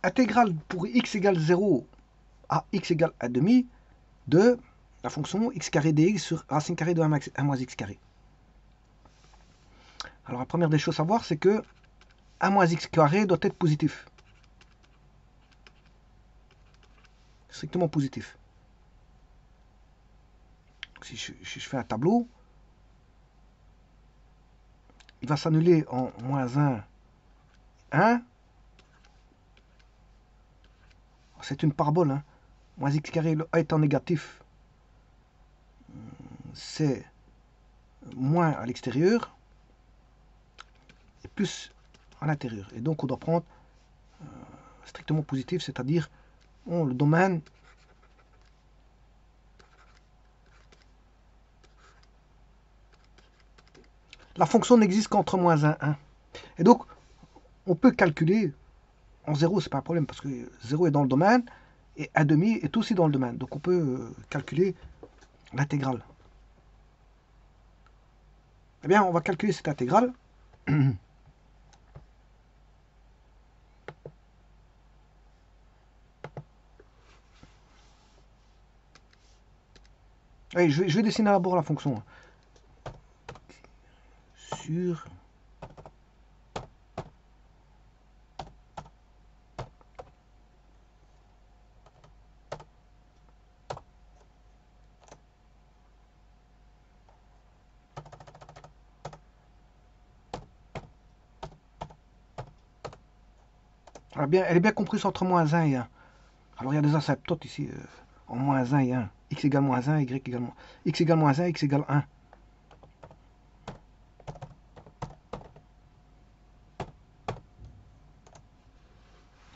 intégrale pour x égale 0 à x égale 1 demi de la fonction x carré dx sur racine carrée de 1 moins x carré. Alors la première des choses à savoir, c'est que 1 moins x carré doit être positif. Strictement positif. Si je fais un tableau, il va s'annuler en moins 1, 1. C'est une parabole, hein. Moins x carré, le a étant négatif, c'est moins à l'extérieur et plus à l'intérieur. Et donc on doit prendre strictement positif, c'est-à-dire le domaine la fonction n'existe qu'entre moins 1, 1. Et donc on peut calculer en 0, c'est pas un problème parce que 0 est dans le domaine et 1 demi est aussi dans le domaine. Donc on peut calculer l'intégrale. Eh bien, on va calculer cette intégrale. Allez, je vais dessiner d'abord la fonction. Sur elle est bien comprise entre moins 1 et 1. Alors il y a des asymptotes ici en moins 1 et 1. X égale moins 1, y égale moins. X égale moins 1, x égale 1.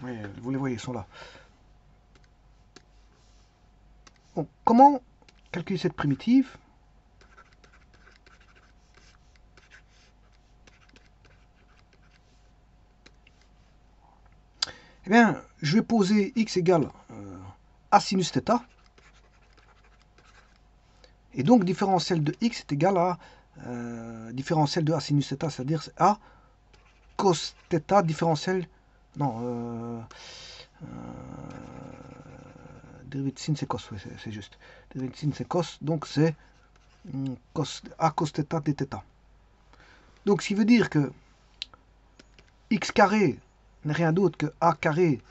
Oui, vous les voyez, ils sont là. Bon, comment calculer cette primitive? Eh bien, je vais poser x égale a sinus θ. Et donc, différentiel de x est égal à différentiel de a sinus θ, c'est-à-dire a cos θ différentiel. Non, dérivé de sin c'est cos, oui, c'est juste. Dérivé de sin c'est cos, donc c'est a cos θ dθ. Donc, ce qui veut dire que x carré n'est rien d'autre que a carré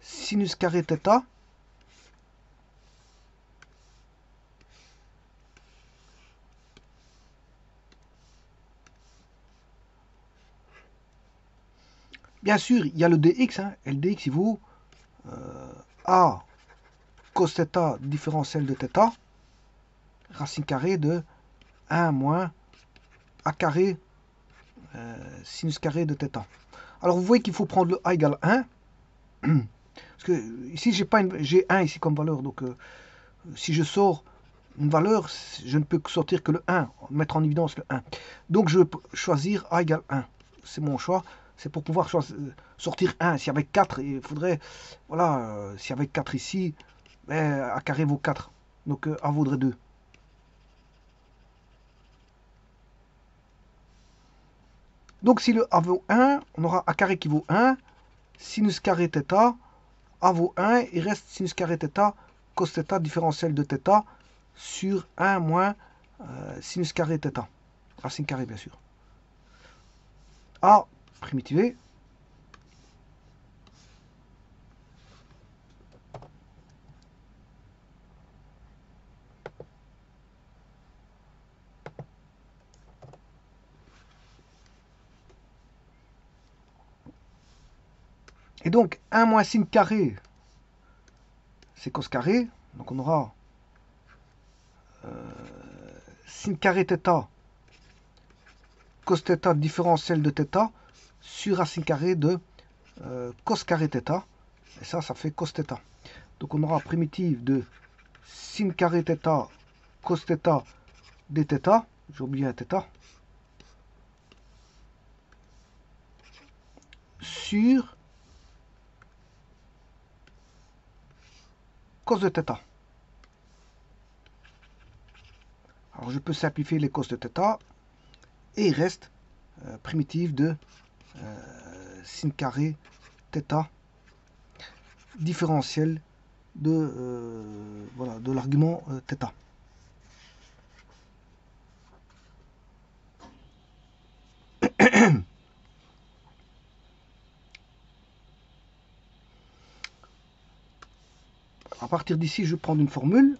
sinus carré θ bien sûr, il y a le dx, hein, et le dx il vaut a cos θ différentiel de θ, racine carrée de 1 moins a carré sinus carré de θ. Alors vous voyez qu'il faut prendre le a égale 1, parce que ici j'ai 1 ici comme valeur, donc si je sors une valeur, je ne peux sortir que le 1, mettre en évidence le 1. Donc je vais choisir a égale 1, c'est mon choix. C'est pour pouvoir sortir 1. S'il y avait 4, il faudrait, voilà, s'il y avait 4 ici, a carré vaut 4. Donc a vaudrait 2. Donc si le a vaut 1, on aura a carré qui vaut 1, sinus carré θ, a vaut 1, il reste sinus carré θ, cos θ différentiel de θ sur 1 moins sinus carré θ. Racine carrée bien sûr. A primitivé. Et donc 1 moins sin carré, c'est cos carré. Donc on aura sin carré θ, cos θ différentiel de θ sur racine carrée de cos carré θ. Et ça fait cos θ. Donc on aura primitive de sin carré θ, cos θ dθ. J'ai oublié un θ. Sur cos de θ. Alors je peux simplifier les cos de θ. Et il reste primitive de sin carré θ différentiel de, voilà, de l'argument θ. À partir d'ici, je vais prendre une formule.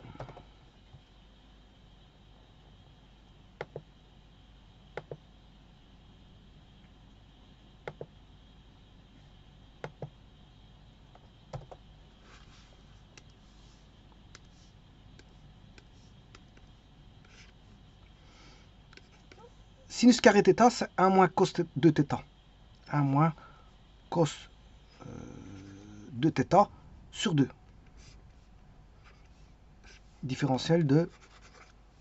Sinus carré θ, c'est 1 moins cos de θ. 1 moins cos de θ sur 2. Différentiel de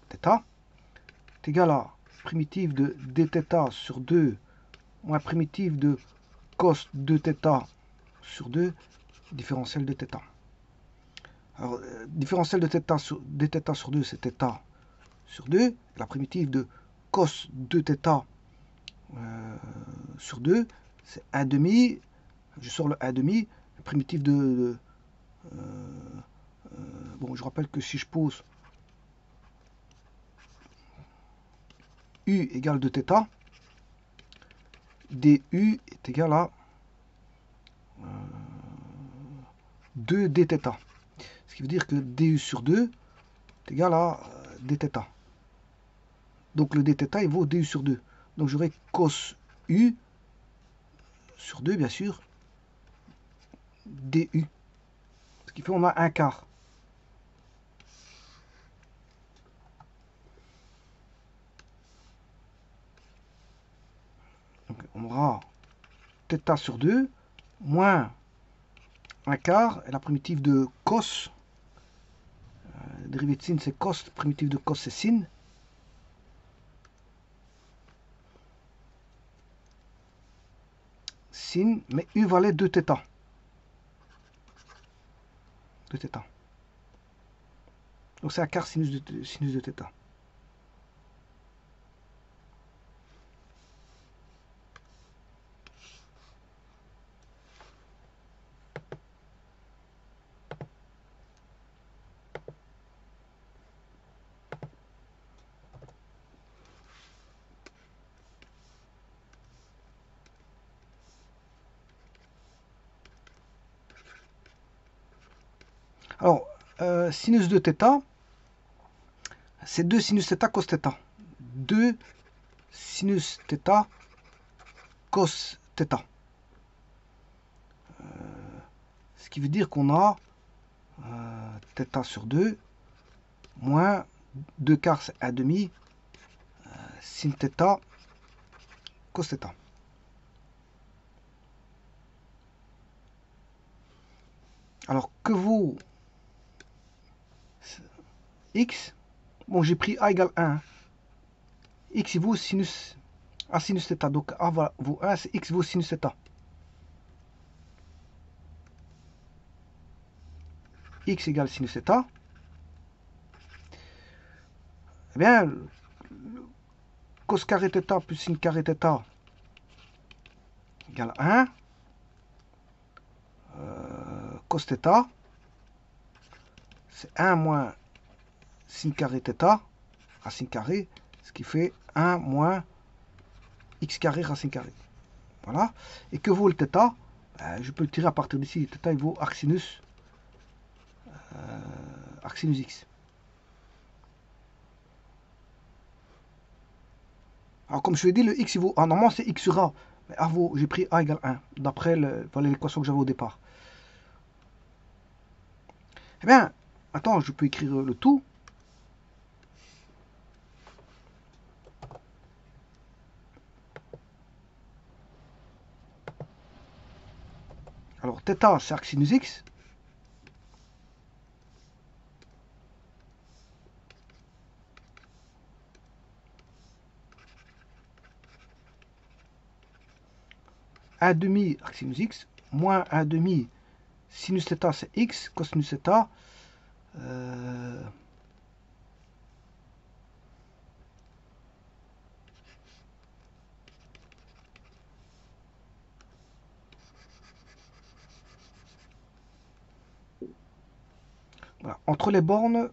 θ est égal à primitive de dθ sur 2 moins primitive de cos de θ sur 2, différentiel de θ. Alors, différentiel de θ sur dθ sur 2, c'est θ sur 2. La primitive de cos de θ sur 2, c'est 1 demi. Je sors le 1 demi. La primitive de bon, je rappelle que si je pose U égale de θ, du est égal à 2 dθ. Ce qui veut dire que du sur 2 est égal à dθ. Donc le dθ, il vaut du sur 2. Donc j'aurai cos U sur 2, bien sûr, du. Ce qui fait qu'on a un quart. Donc on aura θ sur 2 moins un quart, et la primitive de cos, dérivée de sin c'est cos, primitive de cos c'est sin. Sin, mais U valait 2θ. 2θ. Donc c'est un quart sinus de θ. Alors, sinus de θ, c'est 2 sinus θ cos θ. 2 sinus θ cos θ. Ce qui veut dire qu'on a θ sur 2 moins 2 quarts, c'est 1 demi, sin θ cos θ. Alors, que vaut x? Bon, j'ai pris a égale 1. X il vaut sinus a sinus θ. Donc a vaut 1, c'est x vaut sinus θ. X égale sinus θ. Eh bien, cos carré θ plus sin carré θ égale 1. Cos θ, c'est 1 moins sin carré θ, racine carrée, ce qui fait 1 moins x carré racine carrée. Voilà. Et que vaut le θ? Je peux le tirer à partir d'ici. θ, il vaut arc sinus x. Alors, comme je l'ai dit, le x, il vaut. Normalement, c'est x sur a. Mais a vaut, j'ai pris a égale 1, d'après l'équation que j'avais au départ. Eh bien, attends, je peux écrire le tout. Alors, θ, c'est arc sinus x. Un demi arc sinus x, moins un demi sinus θ, c'est x, cosinus θ. Voilà. Entre les bornes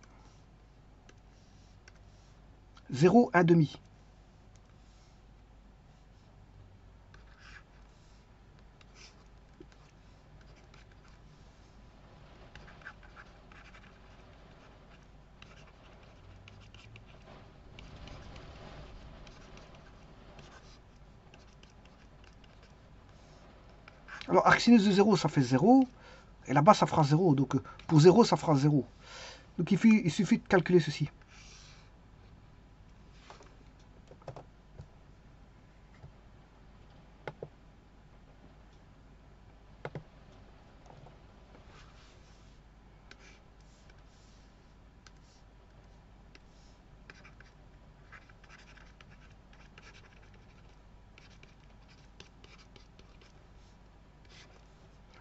0, 1 demi. Alors, arc sinus de 0, ça fait 0. Et là-bas, ça fera 0. Donc, pour 0, ça fera 0. Donc, il suffit de calculer ceci.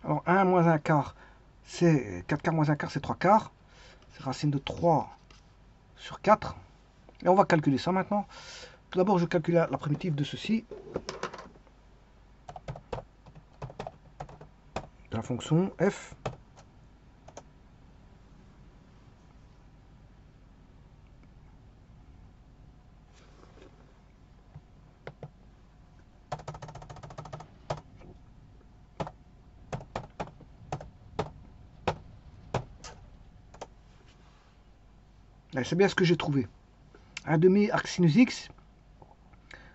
Alors, 1 moins 1 quart, c'est 4 quarts moins 1 quart, c'est 3 quarts. C'est racine de 3 sur 4. Et on va calculer ça maintenant. Tout d'abord, je calcule la primitive de ceci. De la fonction f. C'est bien ce que j'ai trouvé. 1 demi arc sinus x,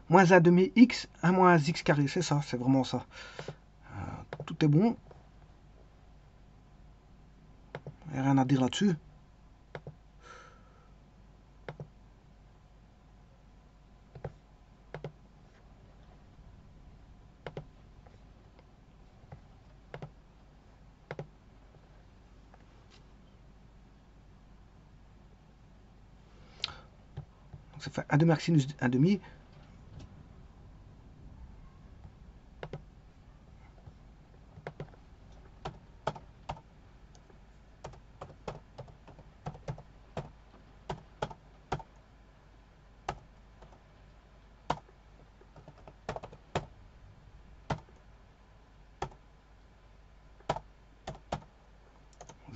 moins 1 demi x, 1 moins x carré. C'est ça, c'est vraiment ça. Tout est bon. Il n'y a rien à dire là-dessus. Donc ça fait 1 demi arc sinus 1 demi.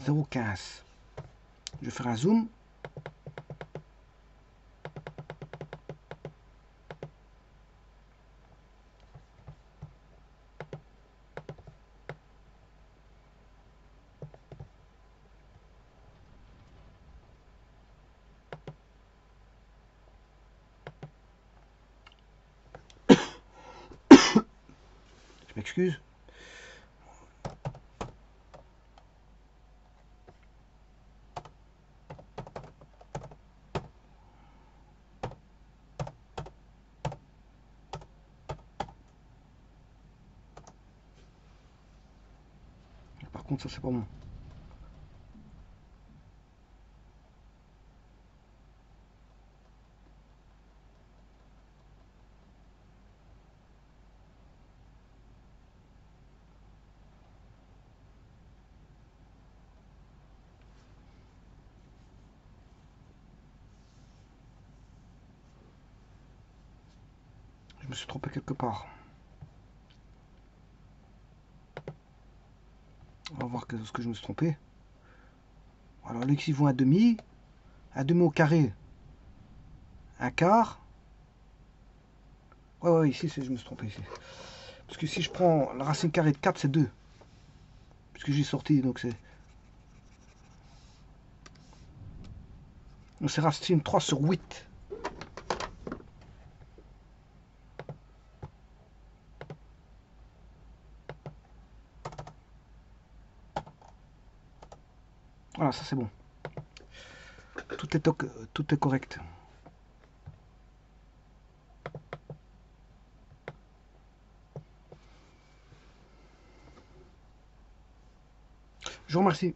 « 0,15. Je vais faire un zoom. Je m'excuse. Par contre, ça c'est pas bon. Je me suis trompé quelque part. On va voir ce que je me suis trompé. Alors l'ex il vaut un demi au carré, un quart. Ouais, ici je me suis trompé ici. Parce que si je prends la racine carrée de 4, c'est 2. Puisque j'ai sorti, donc c'est... Donc c'est racine 3 sur 8. Voilà, ça c'est bon. Tout est correct. Je vous remercie.